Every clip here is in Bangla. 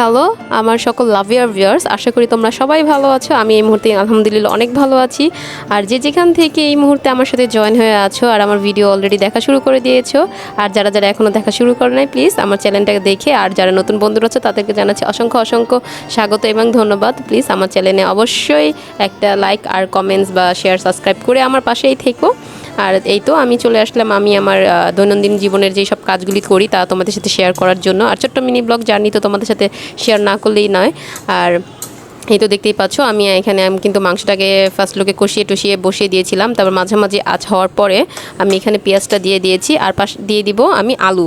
হ্যালো আমার সকল লাভিয়ার ভিউয়ার্স, আশা করি তোমরা সবাই ভালো আছো। আমি এই মুহূর্তে আলহামদুলিল্লাহ অনেক ভালো আছি। আর যে যেখান থেকে এই মুহূর্তে আমার সাথে জয়েন হয়ে আছো আর আমার ভিডিও অলরেডি দেখা শুরু করে দিয়েছো, আর যারা যারা এখনও দেখা শুরু করে নাই, প্লিজ আমার চ্যানেলটাকে দেখে, আর যারা নতুন বন্ধুরা আছে তাদেরকে জানাচ্ছি অসংখ্য অসংখ্য স্বাগত এবং ধন্যবাদ। প্লিজ আমার চ্যানেলে অবশ্যই একটা লাইক আর কমেন্টস বা শেয়ার সাবস্ক্রাইব করে আমার পাশেই থেকো। আর এই তো আমি চলে আসলাম আমি আমার দৈনন্দিন জীবনের যেই সব কাজগুলি করি তা তোমাদের সাথে শেয়ার করার জন্য। আর ছোট্ট মিনি ব্লগ জার্নি তো তোমাদের সাথে শেয়ার না করলেই নয়। আর এই তো দেখতেই পাচ্ছ আমি কিন্তু মাংসটাকে ফার্স্ট লোকে কষিয়ে টষিয়ে বসিয়ে দিয়েছিলাম। তারপর মাঝামাঝি আঁচ হওয়ার পরে আমি এখানে পেঁয়াজটা দিয়ে দিয়েছি, আর পাশ দিয়ে দিব আমি আলু।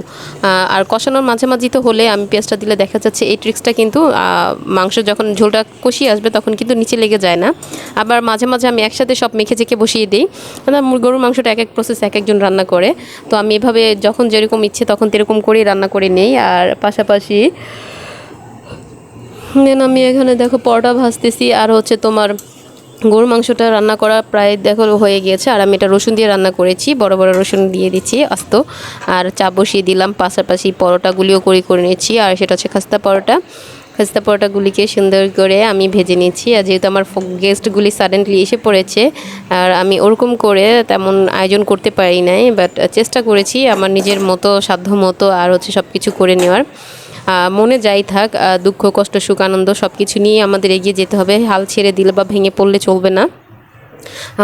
আর কষানোর মাঝামাঝি তো হলে আমি পেঁয়াজটা দিলে দেখা যাচ্ছে এই ট্রিক্সটা কিন্তু মাংস যখন ঝোলটা কষিয়ে আসবে তখন কিন্তু নিচে লেগে যায় না। আবার মাঝে মাঝে আমি একসাথে সব মেখে চেখে বসিয়ে দিই। গরুর মাংসটা এক এক প্রসেস এক একজন রান্না করে, তো আমি এভাবে যখন যেরকম ইচ্ছে তখন সেরকম করেই রান্না করে নেই। আর পাশাপাশি আমি এখানে দেখো পরোটা ভাজতেছি, আর হচ্ছে তোমার গরুর মাংসটা রান্না করা প্রায় দেখো হয়ে গিয়েছে। আর আমি এটা রসুন দিয়ে রান্না করেছি, বড় বড় রসুন দিয়ে দিচ্ছি আস্ত। আর চা বসিয়ে দিলাম, পাশাপাশি পরোটাগুলিও করে নিচ্ছি। আর সেটা হচ্ছে খাস্তা পরোটাগুলিকে সুন্দর করে আমি ভেজে নিচ্ছি। আর যেহেতু আমার গেস্টগুলি সাডেনলি এসে পড়েছে, আর আমি ওরকম করে তেমন আয়োজন করতে পারি নাই, বাট চেষ্টা করেছি আমার নিজের মতো সাধ্য মতো আর হচ্ছে সব কিছু করে নেওয়ার। মনে যাই থাক, দুঃখ কষ্ট সুখ আনন্দ সব কিছু নিয়ে আমাদের এগিয়ে যেতে হবে। হাল ছেড়ে দিলে বা ভেঙে পড়লে চলবে না।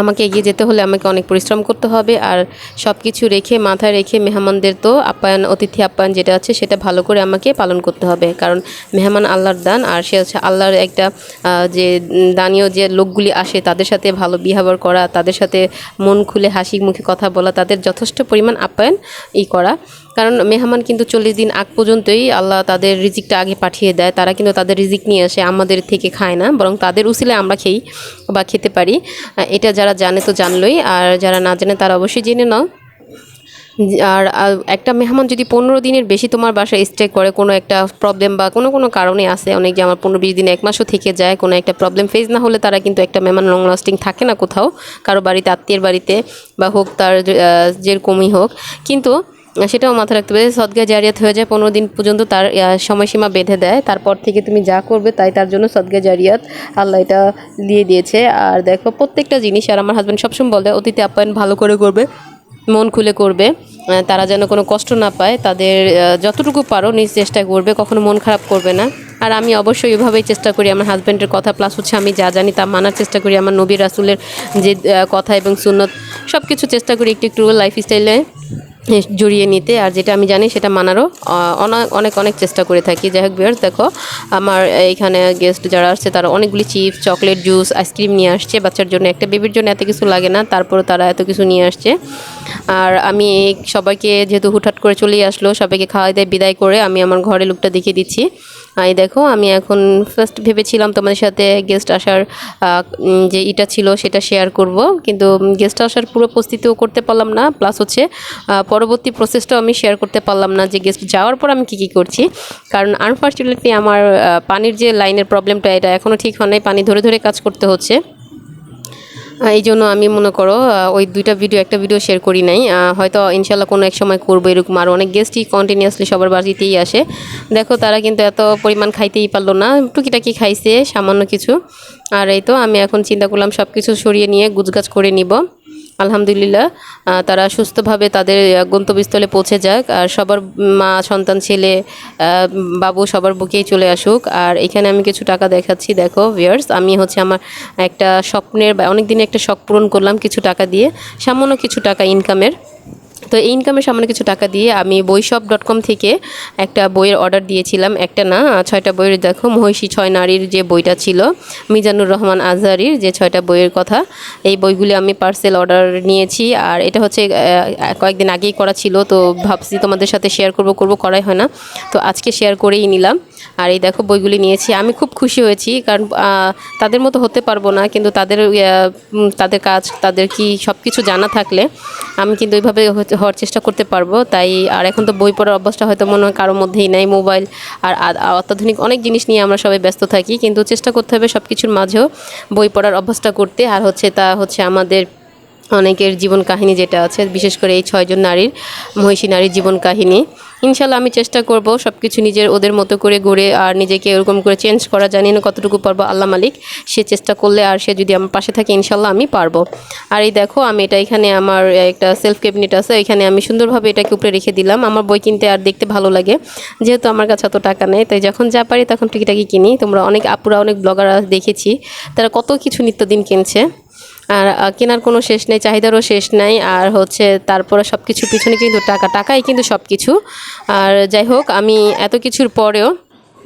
আমাকে এগিয়ে যেতে হলে আমাকে অনেক পরিশ্রম করতে হবে। আর সব কিছু রেখে মাথায় রেখে মেহমানদের তো আপ্যায়ন, অতিথি আপ্যায়ন যেটা আছে সেটা ভালো করে আমাকে পালন করতে হবে। কারণ মেহমান আল্লাহর দান, আর সে হচ্ছে আল্লাহর একটা যে দানীয় যে লোকগুলি আসে তাদের সাথে ভালো বিহেভিয়ার করা, তাদের সাথে মন খুলে হাসি মুখে কথা বলা, তাদের যথেষ্ট পরিমাণ আপ্যায়ন করা। কারণ মেহমান কিন্তু 40 দিন আগ পর্যন্তই আল্লাহ তাদের রিজিকটা আগে পাঠিয়ে দেয়। তারা কিন্তু তাদের রিজিক নিয়ে আসে, আমাদের থেকে খায় না, বরং তাদের উসিলায় আমরা খেই বা খেতে পারি। এটা যারা জানে তো জানলই, আর যারা না জানে তারা অবশ্যই জেনে নাও। আর একটা মেহমান যদি 15 দিনের বেশি তোমার বাসায় স্টে করে, কোনো একটা প্রবলেম বা কোনো কারণে আসে, অনেক যে আমার 15-20 দিন 1 মাসও থেকে যায়, কোনো একটা প্রবলেম ফেস না হলে তারা কিন্তু একটা মেহমান লং লাস্টিং থাকে না কোথাও, কারো বাড়িতে, আত্মীয়ের বাড়িতে বা হোক তার যেরকমই হোক। কিন্তু সেটাও মাথায় রাখতে হবে, সদকা জারিয়াত হয়ে যায় 15 দিন পর্যন্ত, তার সময়সীমা বেঁধে দেয়। তারপর থেকে তুমি যা করবে তাই তার জন্য সদকা জারিয়াত আল্লাহ এটা দিয়ে দিয়েছে। আর দেখো প্রত্যেকটা জিনিস, আর আমার হাজব্যান্ড সবসময় বলে অতিথি আপ্যায়ন ভালো করে করবে, মন খুলে করবে, তারা যেন কোনো কষ্ট না পায়। তাদের যতটুকু পারো নিজ চেষ্টা করবে, কখনো মন খারাপ করবে না। আর আমি অবশ্যই এভাবেই চেষ্টা করি আমার হাজব্যান্ডের কথা প্লাস হচ্ছে আমি যা জানি তা মানার চেষ্টা করি। আমার নবী রাসূলের যে কথা এবং সুন্নত সব কিছু চেষ্টা করি একটু একটু লাইফস্টাইলে জড়িয়ে নিতে, আর যেটা আমি জানি সেটা মানারও অনেক অনেক চেষ্টা করে থাকি। যাই হোক ভিউয়ার্স, দেখো আমার এইখানে গেস্ট যারা আসছে তারা অনেকগুলি চিপস, চকলেট, জুস, আইসক্রিম নিয়ে আসছে। বাচ্চার জন্য, একটা বেবির জন্য এত কিছু লাগে না, তারপরে তারা এত কিছু নিয়ে আসছে। আর আমি সবাইকে যেহেতু হুটহাট করে চলেই আসলো, সবাইকে খাওয়াই দিয়ে বিদায় করে আমি আমার ঘরে লুকটা দেখিয়ে দিচ্ছি। এই দেখো আমি এখন ফার্স্ট ভেবেছিলাম তোমাদের সাথে গেস্ট আসার যে এটা ছিল সেটা শেয়ার করব, কিন্তু গেস্ট আসার পুরো প্রস্তুতিও করতে পারলাম না, প্লাস হচ্ছে পরবর্তী প্রসেসটাও আমি শেয়ার করতে পারলাম না যে গেস্ট যাওয়ার পর আমি কী করছি। কারণ আনফর্চুনেটলি আমার পানির যে লাইনের প্রবলেমটা এটা এখনও ঠিক হয় নাই, পানি ধরে ধরে কাজ করতে হচ্ছে। এই জন্য আমি মনে করো ওই একটা ভিডিও শেয়ার করি নাই। হয়তো ইনশাল্লাহ কোনো এক সময় করবো এরকম। আর অনেক গেস্টই কন্টিনিউয়াসলি সবার বাড়িতেই আসে। দেখো তারা কিন্তু এত পরিমাণ খাইতেই পারলো না, টুকিটাকি খাইছে সামান্য কিছু। আর এই তো আমি এখন চিন্তা করলাম সব কিছু সরিয়ে নিয়ে গুছগাছ করে নিব। আলহামদুলিল্লাহ তারা সুস্থভাবে তাদের গন্তব্যস্থলে পৌঁছে যাক, আর সবার মা, সন্তান, ছেলে, বাবু সবার বুকেই চলে আসুক। আর এখানে আমি কিছু টাকা দেখাচ্ছি, দেখো ভিউয়ার্স, আমি হচ্ছে আমার একটা স্বপ্নের বা অনেক দিনে একটা শখ পূরণ করলাম কিছু টাকা দিয়ে, সামান্য কিছু টাকা ইনকামের। তো এই ইনকামের সামান্য কিছু টাকা দিয়ে আমি বইশপ.com থেকে একটা বইয়ের অর্ডার দিয়েছিলাম, একটা না 6টা বইয়ের। দেখো মহিষী 6 নারীর যে বইটা ছিল মিজানুর রহমান আজহারির, যে 6টা বইয়ের কথা, এই বইগুলি আমি পার্সেল অর্ডার নিয়েছি। আর এটা হচ্ছে কয়েকদিন আগেই করা ছিল, তো ভাবছি তোমাদের সাথে শেয়ার করব, করাই হয় না, তো আজকে শেয়ার করেই নিলাম। আর এই দেখো বইগুলি নিয়েছি, আমি খুব খুশি হয়েছি, কারণ তাদের মতো হতে পারবো না, কিন্তু তাদের কাজ, তাদের কি সব কিছু জানা থাকলে আমি কিন্তু ওইভাবে হওয়ার চেষ্টা করতে পারবো। তাই আর এখন তো বই পড়ার অভ্যাসটা হয়তো মনে হয় কারোর মধ্যেই নাই, মোবাইল আর অত্যাধুনিক অনেক জিনিস নিয়ে আমরা সবাই ব্যস্ত থাকি, কিন্তু চেষ্টা করতে হবে সব কিছুর মাঝেও বই পড়ার অভ্যাসটা করতে। আর তা হচ্ছে আমাদের অনেকের জীবন কাহিনী যেটা আছে, বিশেষ করে এই 6জন নারীর, মহিষী নারীর জীবন কাহিনী। ইনশাল্লাহ আমি চেষ্টা করব সব কিছু নিজের ওদের মতো করে গড়ে আর নিজেকে এরকম করে চেঞ্জ করা। জানি না কতটুকু পারবো, আল্লাহ মালিক। সে চেষ্টা করলে আর সে যদি আমার পাশে থাকে ইনশাল্লাহ আমি পারবো। আর এই দেখো আমি এটা এখানে আমার একটা সেলফ ক্যাবিনেট আছে, এখানে আমি সুন্দরভাবে এটাকে উপরে রেখে দিলাম। আমার বই কিনতে আর দেখতে ভালো লাগে, যেহেতু আমার কাছে এত টাকা নেই, তাই যখন যা পারি তখন টুকিটাকি কিনি। তোমরা অনেক আপুরা, অনেক ব্লগার দেখেছি তারা কত কিছু নিত্যদিন কিনছে। আর কেনার কোনো শেষ নেই, চাহিদারও শেষ নাই। আর হচ্ছে তারপরে সব কিছুর পিছনে কিন্তু টাকাই কিন্তু সব কিছু। আর যাই হোক, আমি এত কিছুর পরেও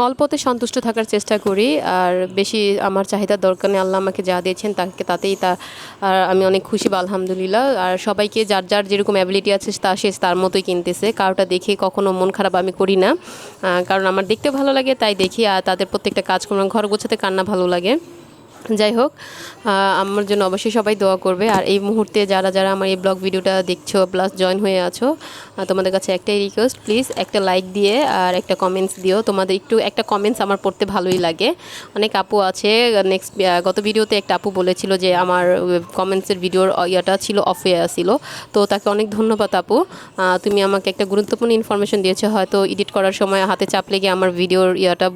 অল্পতে সন্তুষ্ট থাকার চেষ্টা করি। আর বেশি আমার চাহিদার দরকার নেই, আল্লাহ আমাকে যা দিয়েছেন তাতেই আর আমি অনেক খুশি বা আলহামদুলিল্লাহ। আর সবাইকে যার যার যেরকম অ্যাবিলিটি আছে সে তার মতোই কিনতেছে, কারোটা দেখে কখনো মন খারাপ আমি করি না। কারণ আমার দেখতে ভালো লাগে তাই দেখি, আর তাদের প্রত্যেকটা কাজকর্ম ঘর গোছাতে কান্না ভালো লাগে। যাই হোক, আমার জন্য অবশ্যই সবাই দোয়া করবে। আর এই মুহূর্তে যারা যারা আমার এই ব্লগ ভিডিওটা দেখছো প্লাস জয়েন হয়ে আছো, তোমাদের কাছে একটাই রিকোয়েস্ট, প্লিজ একটা লাইক দিয়ে আর একটা কমেন্টস দিও। তোমাদের একটু একটা কমেন্টস আমার পড়তে ভালোই লাগে। অনেক আপু আছে, গত ভিডিওতে একটা আপু বলেছিল যে আমার কমেন্টসের ভিডিওর ইয়াটা ছিল অফ হয়ে আসছিল, তো তাকে অনেক ধন্যবাদ আপু। তুমি আমাকে একটা গুরুত্বপূর্ণ ইনফরমেশন দিয়েছো, হয়তো এডিট করার সময় হাতে চাপ লেগে আমার ভিডিওর ইয়াটা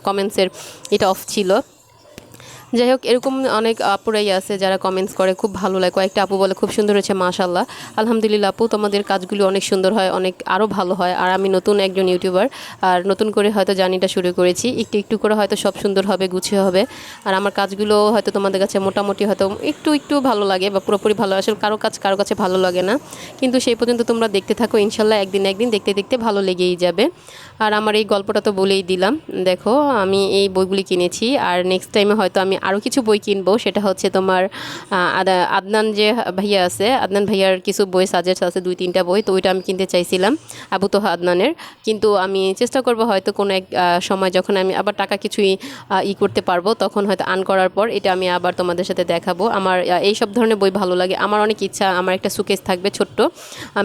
কমেন্টসের এটা অফ ছিল। যাই হোক, এরকম অনেক আপুরাই আছে যারা কমেন্টস করে, খুব ভালো লাগে। কয়েকটা আপু বলে খুব সুন্দর হয়েছে, মাশাল্লাহ, আলহামদুলিল্লাহ আপু, তোমাদের কাজগুলো অনেক সুন্দর হয়, অনেক আরও ভালো হয়। আর আমি নতুন একজন ইউটিউবার, আর নতুন করে হয়তো জার্নিটা শুরু করেছি, একটু একটু করে হয়তো সব সুন্দর হবে, গুছিয়ে হবে। আর আমার কাজগুলো হয়তো তোমাদের কাছে মোটামুটি হয়তো একটু একটু ভালো লাগে বা পুরোপুরি ভালো, আসলে কারো কাছে ভালো লাগে না। কিন্তু সেই পর্যন্ত তোমরা দেখতে থাকো, ইনশাল্লাহ একদিন দেখতে দেখতে ভালো লেগেই যাবে। আর আমার এই গল্পটা তো বলেই দিলাম, দেখো আমি এই বইগুলি কিনেছি। আর নেক্সট টাইমে হয়তো আমি আরও কিছু বই কিনবো, সেটা হচ্ছে তোমার আদনান যে ভাইয়া আছে, আদনান ভাইয়ার কিছু বই সাজেস্ট আছে, 2-3টা বই, তো ওইটা আমি কিনতে চাইছিলাম, আবু তোহা আদনানের। কিন্তু আমি চেষ্টা করব হয়তো কোনো এক সময় যখন আমি আবার টাকা কিছুই করতে পারবো, তখন হয়তো আর্ন করার পর এটা আমি আবার তোমাদের সাথে দেখাবো। আমার এই সব ধরনের বই ভালো লাগে। আমার অনেক ইচ্ছা আমার একটা সুকেস থাকবে, ছোট্ট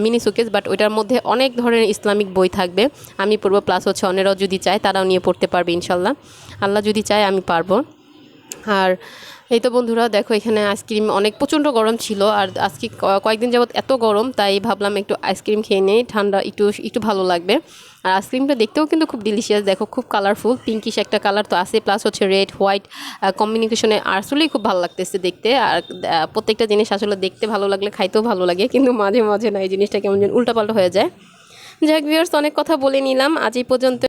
মিনি সুকেস, বাট ওইটার মধ্যে অনেক ধরনের ইসলামিক বই থাকবে, আমি পড়বো, প্লাস হচ্ছে অন্যরাও যদি চায় তারাও নিয়ে পড়তে পারবে ইনশাল্লাহ, আল্লাহ যদি চায় আমি পারবো। আর এই তো বন্ধুরা দেখো, এখানে আইসক্রিম, অনেক প্রচণ্ড গরম ছিল, আর আজকে কয়েকদিন যাবত এত গরম, তাই ভাবলাম একটু আইসক্রিম খেয়ে নেই, ঠান্ডা একটু একটু ভালো লাগবে। আর আইসক্রিমটা দেখতেও কিন্তু খুব ডিলিশিয়াস, দেখো খুব কালারফুল, পিঙ্কিশ একটা কালার তো আছে, প্লাস হচ্ছে রেড হোয়াইট কম্বিনেশনে, আসলেই খুব ভালো লাগতেছে দেখতে। আর প্রত্যেকটা জিনিস আসলে দেখতে ভালো লাগলে খাইতেও ভালো লাগে, কিন্তু মাঝে মাঝে না এই জিনিসটা কেমন যেন উল্টাপাল্টা হয়ে যায়। যাই হোক ভিউয়ার্স, অনেক কথা বলে নিলাম, আজ এই পর্যন্ত।